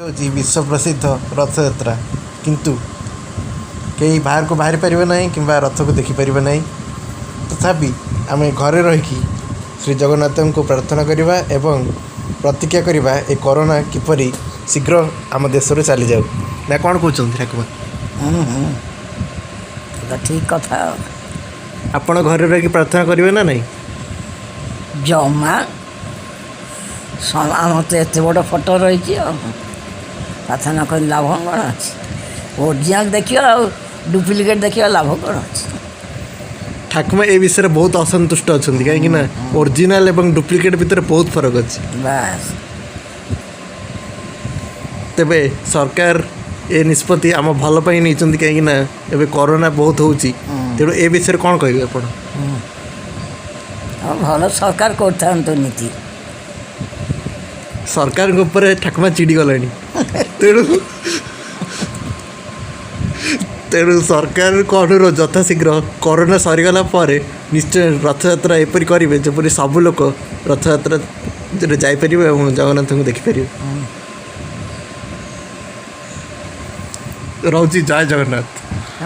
ହେଉଛି ବିଶ୍ୱ ପ୍ରସିଦ୍ଧ ରଥଯାତ୍ରା, କିନ୍ତୁ କେହି ବାହାରକୁ ବାହାରି ପାରିବେ ନାହିଁ କିମ୍ବା ରଥକୁ ଦେଖିପାରିବେ ନାହିଁ। ତଥାପି ଆମେ ଘରେ ରହିକି ଶ୍ରୀ ଜଗନ୍ନାଥଙ୍କୁ ପ୍ରାର୍ଥନା କରିବା ଏବଂ ପ୍ରତିଜ୍ଞା କରିବା ଏ କରୋନା କିପରି ଶୀଘ୍ର ଆମ ଦେଶରୁ ଚାଲିଯାଉ। ନା କ'ଣ କହୁଛନ୍ତି ଠାକୁର? ଠିକ୍ କଥା। ଆପଣ ଘରେ ରହିକି ପ୍ରାର୍ଥନା କରିବେ ନା ନାହିଁ? ଜମା ଆମର ତ ଏତେ ବଡ଼ ଫଟୋ ରହିଛି ଆଉ ପ୍ରାର୍ଥନା କରି ଲାଭ କ'ଣ ଅଛି? ଓରିଜିନାଲ୍ ଦେଖିବ ଆଉ ଡୁପ୍ଲିକେଟ୍ ଦେଖିବା ଲାଭ କ'ଣ ଅଛି? ଠାକୁମା ଏ ବିଷୟରେ ବହୁତ ଅସନ୍ତୁଷ୍ଟ ଅଛନ୍ତି, କାହିଁକି ନା ଓରିଜିନାଲ୍ ଏବଂ ଡୁପ୍ଲିକେଟ୍ ଭିତରେ ବହୁତ ଫରକ ଅଛି। ବାସ୍। ତେବେ ସରକାର ଏ ନିଷ୍ପତ୍ତି ଆମ ଭଲ ପାଇଁ ନେଇଛନ୍ତି, କାହିଁକି ନା ଏବେ କରୋନା ବହୁତ ହେଉଛି। ତେଣୁ ଏ ବିଷୟରେ କ'ଣ କହିବେ ଆପଣ? ଆଉ ଭଲ ସରକାର କରିଥାନ୍ତୁ ନୀତି। ସରକାରଙ୍କ ଉପରେ ଠାକୁମା ଚିଡ଼ି ଗଲେଣି। ତେଣୁ ସରକାରଙ୍କ ଅନୁରୋଧ ଯଥାଶୀଘ୍ର କରୋନା ସରିଗଲା ପରେ ନିଶ୍ଚୟ ରଥଯାତ୍ରା ଏପରି କରିବେ ଯେପରି ସବୁ ଲୋକ ରଥଯାତ୍ରାରେ ଯାଇପାରିବେ ଏବଂ ଜଗନ୍ନାଥଙ୍କୁ ଦେଖିପାରିବେ। ରହୁଛି, ଜୟ ଜଗନ୍ନାଥ।